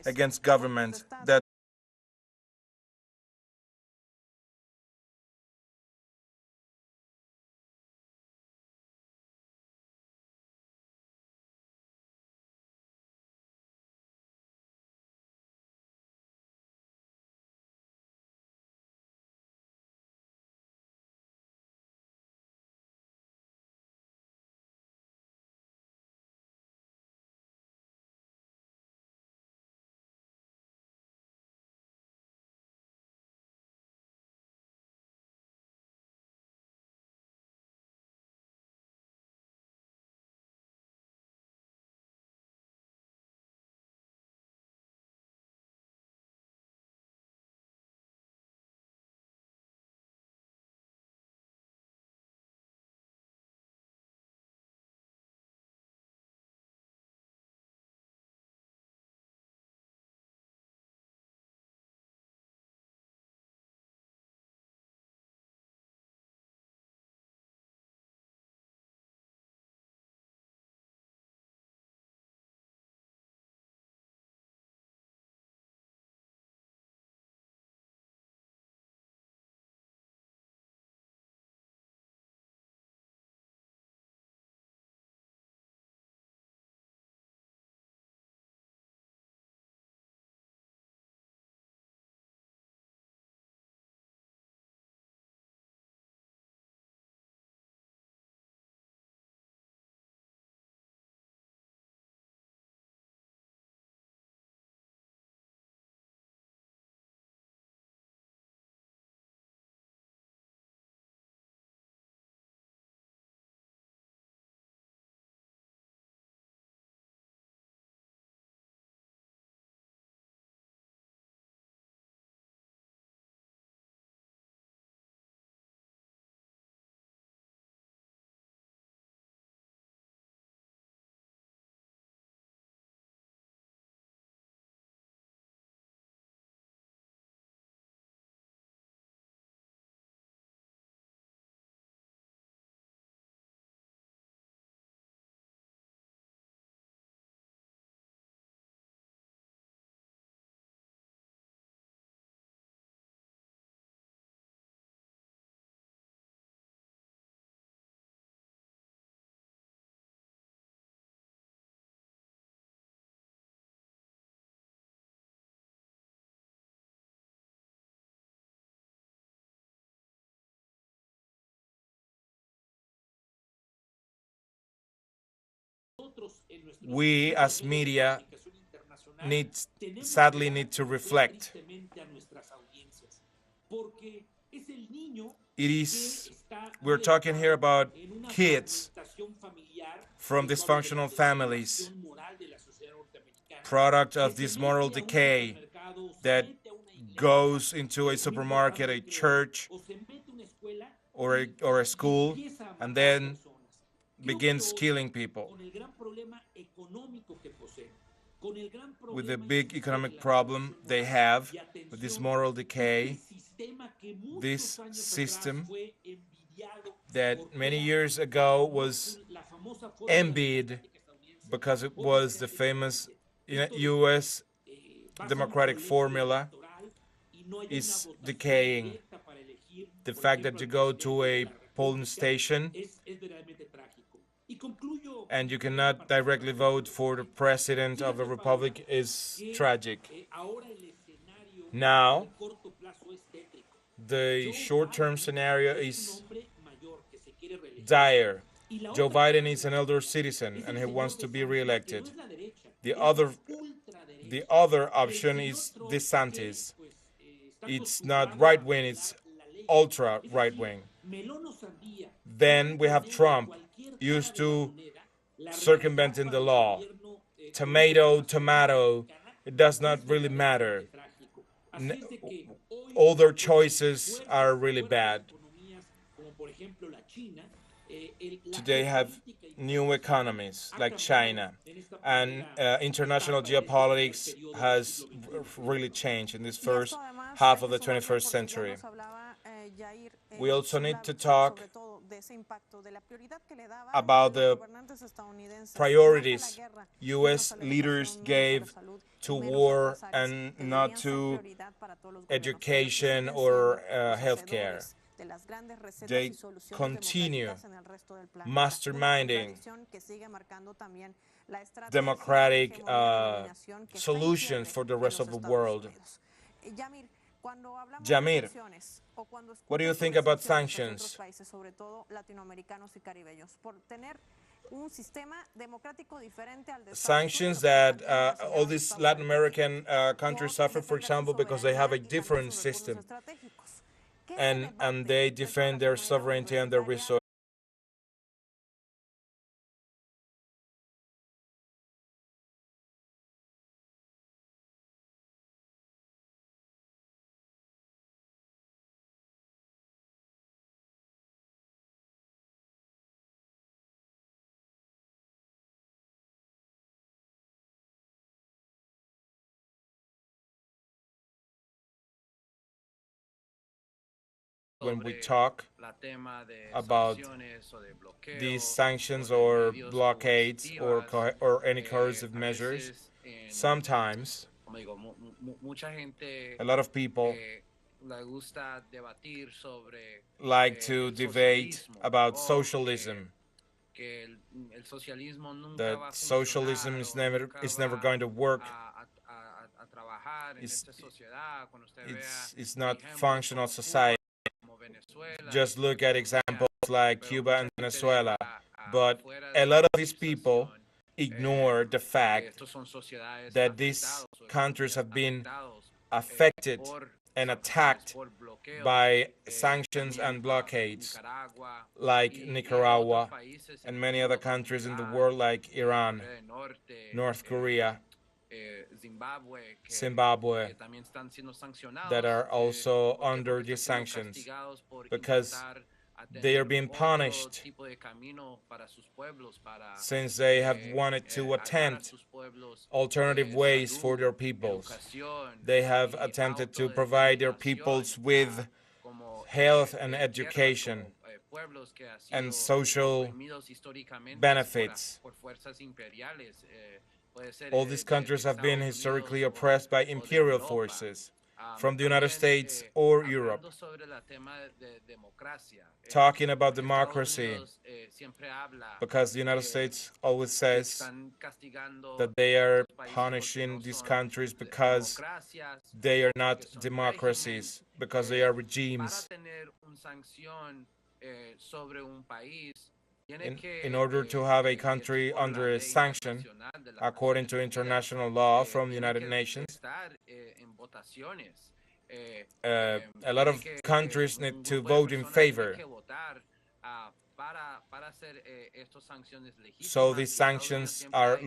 against government that we as media need, sadly need to reflect. It is, we're talking here about kids from dysfunctional families, product of this moral decay that goes into a supermarket, a church, or a school, and then begins killing people. With the big economic problem they have with this moral decay, this system that many years ago was envied because it was the famous U.S. democratic formula, is decaying. The fact that you go to a polling station and you cannot directly vote for the president of a republic is tragic. Now, the short-term scenario is dire. Joe Biden is an elder citizen and he wants to be reelected. The other option is DeSantis. It's not right-wing, it's ultra-right-wing. Then we have Trump, used to circumventing the law. Tomato, it does not really matter. All their choices are really bad. Today have new economies like China, and international geopolitics has really changed in this first half of the 21st century. We also need to talk about the priorities U.S. leaders gave to war and not to education or healthcare. They continue masterminding democratic solutions for the rest of the world. Yamir, what do you think about sanctions? Sanctions that all these Latin American countries suffer, for example, because they have a different system and they defend their sovereignty and their resources. When we talk about these sanctions or blockades or any coercive measures, sometimes a lot of people like to debate about socialism, that socialism is never going to work. It's not functional society. Just look at examples like Cuba and Venezuela. But a lot of these people ignore the fact that these countries have been affected and attacked by sanctions and blockades, like Nicaragua and many other countries in the world, like Iran, North Korea, Zimbabwe, that are also under these sanctions because they are being punished since they have wanted to attempt alternative ways for their peoples. They have attempted to provide their peoples with health and education and social benefits. All these countries have been historically oppressed by imperial forces from the United States or Europe. Talking about democracy, because the United States always says that they are punishing these countries because they are not democracies, because they are regimes. In order to have a country under a sanction, according to international law from the United Nations, a lot of countries need to vote in favor. So these sanctions are